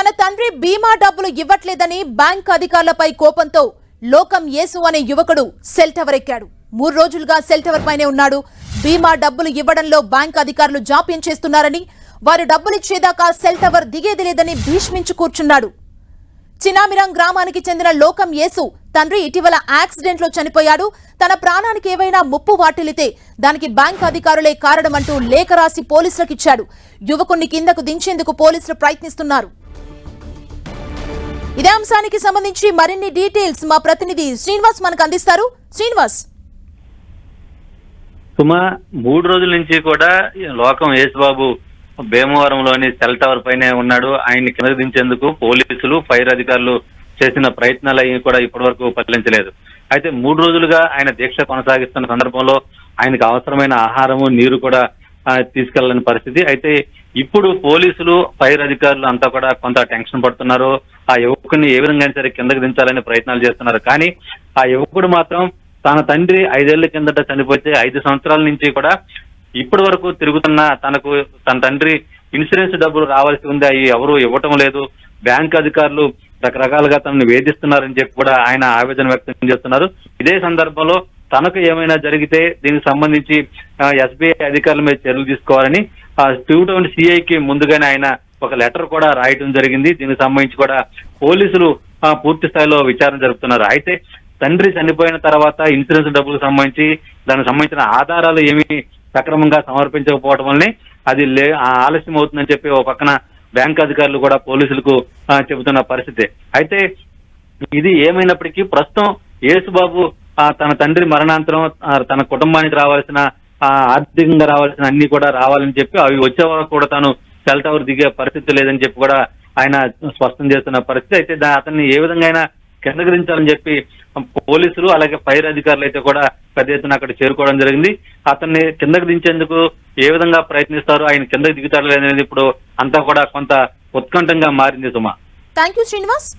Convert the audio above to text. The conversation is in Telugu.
తన తండ్రి బీమా డబ్బులు ఇవ్వట్లేదని బ్యాంక్ అధికారులపై కోపంతో లోకం యేసు అనే యువకుడు సెల్ టవర్ ఎక్కాడు. 3 రోజులుగా సెల్ టవర్ పైనే ఉన్నాడు. బీమా డబ్బులు ఇవ్వడంలో బ్యాంక్ అధికారులు జాప్యం చేస్తున్నారని, వారు డబ్బులిచ్చేదాకా సెల్ టవర్ దిగేది లేదని భీష్మించి కూర్చున్నాడు. చినామిరం గ్రామానికి చెందిన లోకం యేసు తండ్రి ఇటీవల యాక్సిడెంట్ లో చనిపోయాడు. తన ప్రాణానికి ఏవైనా ముప్పు వాటిల్లితే దానికి బ్యాంక్ అధికారులే కారణమంటూ లేఖ రాసి పోలీసులకు ఇచ్చాడు. యువకుణ్ణి కిందకు దించేందుకు పోలీసులు ప్రయత్నిస్తున్నారు. ఇదే అంశానికి సంబంధించి మరిన్ని డీటెయిల్స్ మా ప్రతినిధి శ్రీనివాస్ మనకు అందిస్తారు. శ్రీనివాస్, సుమా 3 రోజుల నుంచి కూడా లోకం యేసుబాబు భీమవరంలోని సెల్ టవర్ పైనే ఉన్నాడు. ఆయన్ని కింద దించేందుకు పోలీసులు, ఫైర్ అధికారులు చేసిన ప్రయత్నాలు కూడా ఇప్పటి వరకు ఫలించలేదు. అయితే 3 రోజులుగా ఆయన దీక్ష కొనసాగిస్తున్న సందర్భంలో ఆయనకు అవసరమైన ఆహారము, నీరు కూడా తీసుకెళ్లని పరిస్థితి. అయితే ఇప్పుడు పోలీసులు, ఫైర్ అధికారులు అంతా కూడా కొంత టెన్షన్ పడుతున్నారు. ఆ యువకుడిని ఏ విధంగా సరే కిందకు దించాలని ప్రయత్నాలు చేస్తున్నారు. కానీ ఆ యువకుడు మాత్రం తన తండ్రి 5 ఏళ్ల కిందట చనిపోతే 5 సంవత్సరాల నుంచి కూడా ఇప్పటి వరకు తిరుగుతున్న తనకు తన తండ్రి ఇన్సూరెన్స్ డబ్బులు రావాల్సి ఉంది, అవి ఎవరు ఇవ్వటం లేదు, బ్యాంక్ అధికారులు రకరకాలుగా తనని వేధిస్తున్నారని చెప్పి కూడా ఆయన ఆవేదన వ్యక్తం చేస్తున్నారు. ఇదే సందర్భంలో తనకు ఏమైనా జరిగితే దీనికి సంబంధించి SBI అధికారుల మీద చర్యలు తీసుకోవాలని 2 టౌన్ CIకి ముందుగానే ఆయన ఒక లెటర్ కూడా రాయటం జరిగింది. దీనికి సంబంధించి కూడా పోలీసులు పూర్తి స్థాయిలో విచారణ జరుపుతున్నారు. అయితే తండ్రి చనిపోయిన తర్వాత ఇన్సూరెన్స్ డబ్బులకు సంబంధించి దానికి సంబంధించిన ఆధారాలు ఏమీ సక్రమంగా సమర్పించకపోవడం వల్లనే అది ఆలస్యం అవుతుందని చెప్పి ఒక పక్కన బ్యాంక్ అధికారులు కూడా పోలీసులకు చెబుతున్న పరిస్థితి. అయితే ఇది ఏమైనప్పటికీ ప్రస్తుతం యేసుబాబు తన తండ్రి మరణాంతరం తన కుటుంబానికి రావాల్సిన ఆర్థికంగా రావాల్సిన అన్ని కూడా రావాలని చెప్పి అవి వచ్చే వరకు కూడా తాను సెల్ టవర్ దిగే పరిస్థితి లేదని చెప్పి కూడా ఆయన స్పష్టం చేస్తున్న పరిస్థితి. అయితే అతన్ని ఏ విధంగా కిందకు దించాలని చెప్పి పోలీసులు అలాగే ఫైర్ అధికారులు అయితే కూడా పెద్ద ఎత్తున అక్కడ చేరుకోవడం జరిగింది. అతన్ని కిందకు దించేందుకు ఏ విధంగా ప్రయత్నిస్తారు, ఆయన కిందకు దిగుతారు అనేది ఇప్పుడు అంతా కూడా కొంత ఉత్కంఠంగా మారింది. సుమా, థ్యాంక్ యూ శ్రీనివాస్.